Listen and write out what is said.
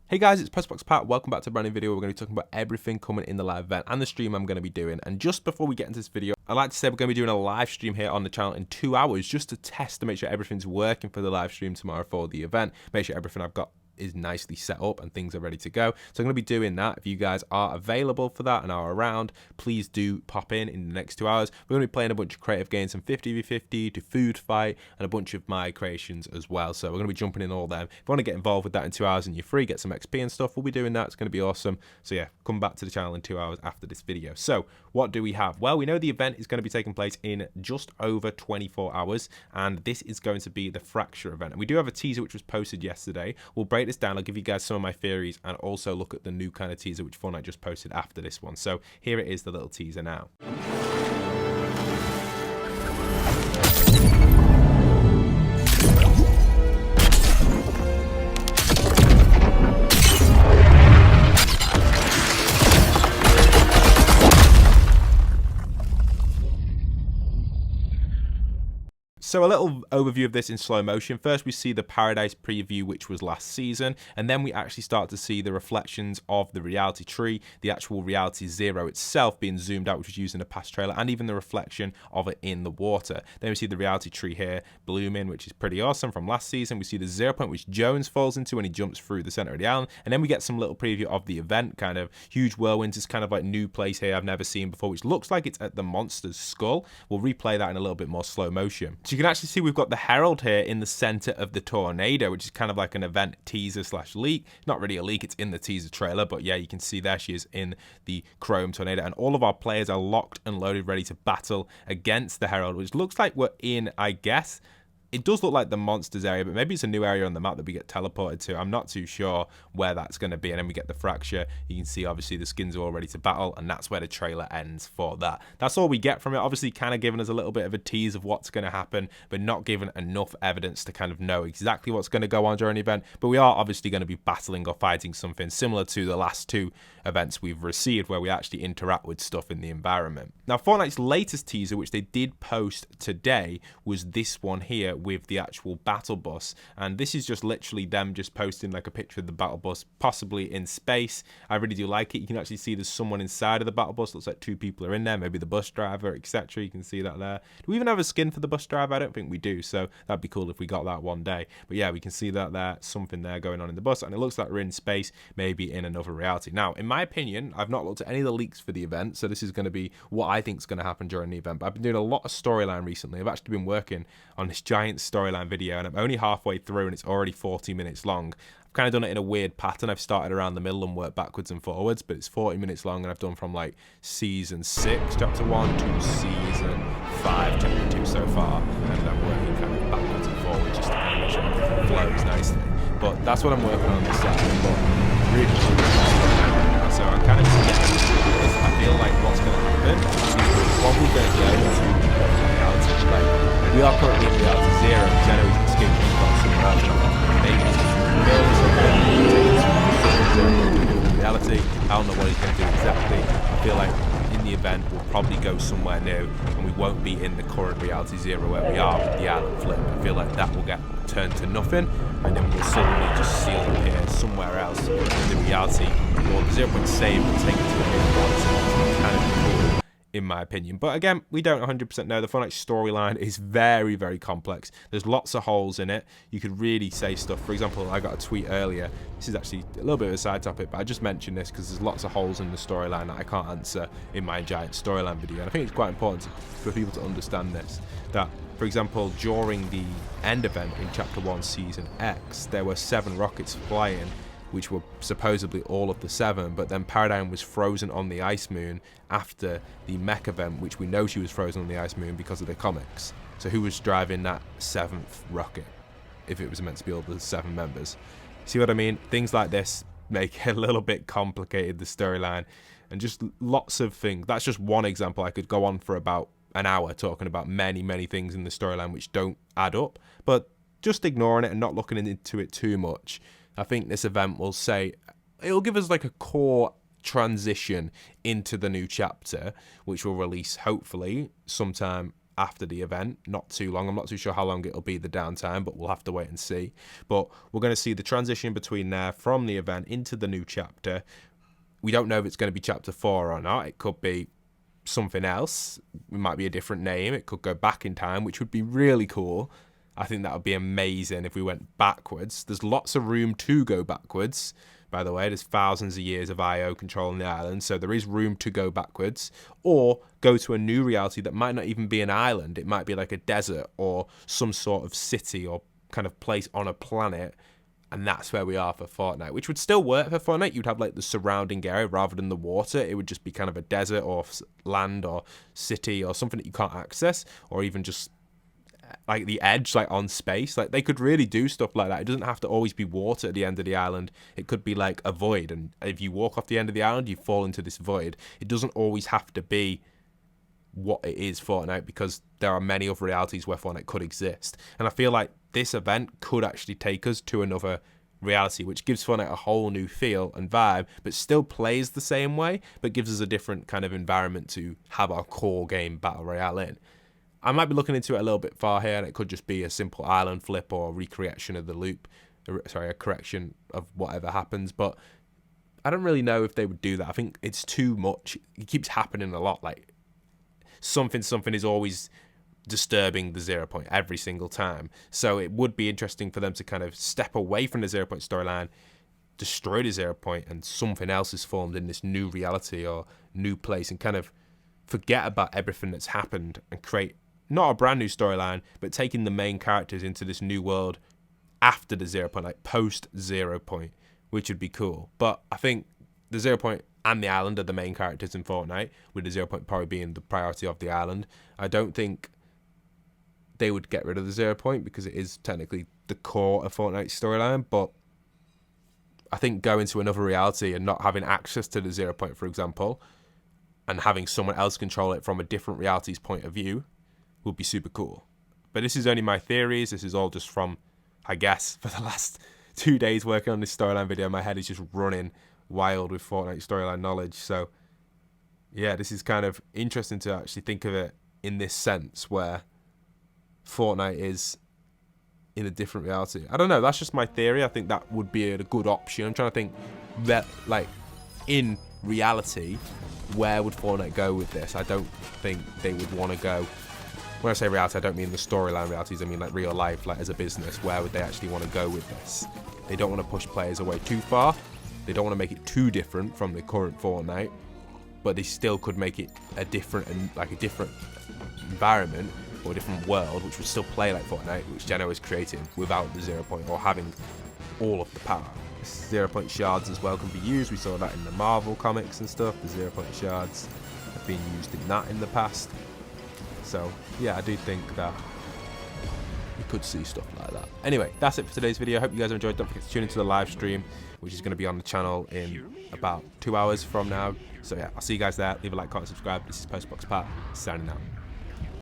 Hey guys, it's Pressbox Pat. Welcome back to a brand new video. We're going to be talking about everything coming in the live event and the stream I'm going to be doing. And just before we get into this video, I'd like to say we're going to be doing a live stream here on the channel in 2 hours just to test to make sure everything's working for the live stream tomorrow for the event. Make sure everything I've got is nicely set up and things are ready to go. So I'm going to be doing that. If you guys are available for that and are around, please do pop in the next 2 hours. We're going to be playing a bunch of creative games from 50v50 to food fight and a bunch of my creations as well. So we're going to be jumping in all them. If you want to get involved with that in 2 hours and you're free, get some XP and stuff, we'll be doing that. It's going to be awesome. So yeah, come back to the channel in 2 hours after this video. So what do we have? Well, we know the event is going to be taking place in just over 24 hours, and this is going to be the Fracture event. And we do have a teaser which was posted yesterday. We'll break this down. I'll give you guys some of my theories and also look at the new kind of teaser which Fortnite just posted after this one. So here it is, the little teaser now. So a little overview of this in slow motion. First, we see the Paradise preview, which was last season, and then we actually start to see the reflections of the reality tree, the actual reality zero itself being zoomed out, which was used in a past trailer, and even the reflection of it in the water. Then we see the reality tree here blooming, which is pretty awesome from last season. We see the 0 point, which Jones falls into when he jumps through the center of the island, and then we get some little preview of the event, kind of huge whirlwinds. It's kind of like new place here I've never seen before, which looks like it's at the monster's skull. We'll replay that in a little bit more slow motion. So you can actually see we've got the Herald here in the center of the tornado, which is kind of like an event teaser slash leak. Not really a leak, it's in the teaser trailer, but yeah, you can see there she is in the chrome tornado, and all of our players are locked and loaded, ready to battle against the Herald, which looks like we're in, I guess, it does look like the monsters area, but maybe it's a new area on the map that we get teleported to. I'm not too sure where that's going to be. And then we get the Fracture. You can see, obviously, the skins are all ready to battle, and that's where the trailer ends for that. That's all we get from it. Obviously, kind of giving us a little bit of a tease of what's going to happen, but not giving enough evidence to kind of know exactly what's going to go on during the event. But we are obviously going to be battling or fighting something similar to the last two events we've received, where we actually interact with stuff in the environment. Now, Fortnite's latest teaser, which they did post today, was this one here with the actual battle bus, and this is just literally them just posting like a picture of the battle bus, possibly in space. I really do like it. You can actually see there's someone inside of the battle bus. Looks like 2 people are in there, maybe the bus driver, etc. You can see that there. Do we even have a skin for the bus driver? I don't think we do, so that'd be cool if we got that one day. But yeah, we can see that there, something there going on in the bus, and it looks like we're in space, maybe in another reality. Now, in my opinion, I've not looked at any of the leaks for the event, so this is going to be what I think is going to happen during the event. But I've been doing a lot of storyline recently. I've actually been working on this giant storyline video, and I'm only halfway through, and it's already 40 minutes long. I've kind of done it in a weird pattern. I've started around the middle and worked backwards and forwards, but it's 40 minutes long, and I've done from like season 6 chapter 1 to season 5 chapter 2 so far, and I'm working kind of backwards and forwards just to kind of make sure everything flows nicely. But that's what I'm working on this side. But really, so I'm kind of getting this. I feel like what's going to happen is probably going to go to reality. Like, we are currently in reality zero, because I know he's escaped from somewhere else, and maybe he's reality. I don't know what he's going to do exactly. I feel like in the event we'll probably go somewhere new, and we won't be in the current reality zero where we are with the island flip. I feel like that will get turned to nothing, and then we'll suddenly just seal up here somewhere else in the reality, or the 0 point save will take it to a new reality. Kind of cool, in my opinion. But again, we don't 100% know. The Fortnite storyline is very, very complex. There's lots of holes in it. You could really say stuff. For example, I got a tweet earlier. This is actually a little bit of a side topic, but I just mentioned this because there's lots of holes in the storyline that I can't answer in my giant storyline video. And I think it's quite important for people to understand this, that, for example, during the end event in Chapter 1 Season X, there were 7 rockets flying, which were supposedly all of the 7, but then Paradigm was frozen on the Ice Moon after the mech event, which we know she was frozen on the Ice Moon because of the comics. So who was driving that 7th rocket, if it was meant to be all the 7 members? See what I mean? Things like this make it a little bit complicated, the storyline, and just lots of things. That's just one example. I could go on for about an hour talking about many, many things in the storyline which don't add up, but just ignoring it and not looking into it too much. I think this event will say, it'll give us like a core transition into the new chapter, which will release hopefully sometime after the event. Not too long. I'm not too sure how long it'll be, the downtime, but we'll have to wait and see. But we're going to see the transition between there from the event into the new chapter. We don't know if it's going to be chapter 4 or not. It could be something else. It might be a different name. It could go back in time, which would be really cool. I think that would be amazing if we went backwards. There's lots of room to go backwards. By the way, there's thousands of years of IO controlling the island, so there is room to go backwards, or go to a new reality that might not even be an island. It might be like a desert or some sort of city or kind of place on a planet, and that's where we are for Fortnite, which would still work for Fortnite. You'd have like the surrounding area rather than the water. It would just be kind of a desert or land or city or something that you can't access, or even just like the edge, like on space. Like they could really do stuff like that. It doesn't have to always be water at the end of the island. It could be like a void, and if you walk off the end of the island, you fall into this void. It doesn't always have to be what it is Fortnite, because there are many other realities where Fortnite could exist. And I feel like this event could actually take us to another reality, which gives Fortnite a whole new feel and vibe, but still plays the same way, but gives us a different kind of environment to have our core game Battle Royale in. I might be looking into it a little bit far here, and it could just be a simple island flip or recreation of the loop. Sorry, a correction of whatever happens, but I don't really know if they would do that. I think it's too much. It keeps happening a lot. Like something is always disturbing the 0 point every single time. So it would be interesting for them to kind of step away from the 0 point storyline, destroy the 0 point, and something else is formed in this new reality or new place, and kind of forget about everything that's happened and create not a brand new storyline, but taking the main characters into this new world after the 0 point, like post 0 point, which would be cool. But I think the 0 point and the island are the main characters in Fortnite, with the 0 point probably being the priority of the island. I don't think they would get rid of the 0 point because it is technically the core of Fortnite's storyline, but I think going to another reality and not having access to the 0 point, for example, and having someone else control it from a different reality's point of view would be super cool. But this is only my theories. This is all just from, I guess, for the last 2 days working on this storyline video, my head is just running wild with Fortnite storyline knowledge. So yeah, this is kind of interesting to actually think of it in this sense, where Fortnite is in a different reality. I don't know, that's just my theory. I think that would be a good option. I'm trying to think that, like, in reality, where would Fortnite go with this? I don't think they would want to go. When I say reality, I don't mean the storyline realities. I mean like real life, like as a business. Where would they actually want to go with this? They don't want to push players away too far. They don't want to make it too different from the current Fortnite, but they still could make it a different environment or a different world, which would still play like Fortnite, which Geno is creating without the 0 point or having all of the power. 0 point shards as well can be used. We saw that in the Marvel comics and stuff. The 0 point shards have been used in that in the past. So yeah, I do think that you could see stuff like that. Anyway, that's it for today's video. I hope you guys enjoyed. Don't forget to tune into the live stream, which is going to be on the channel in about 2 hours from now. So yeah, I'll see you guys there. Leave a like, comment, subscribe. This is Postbox Pat, signing out.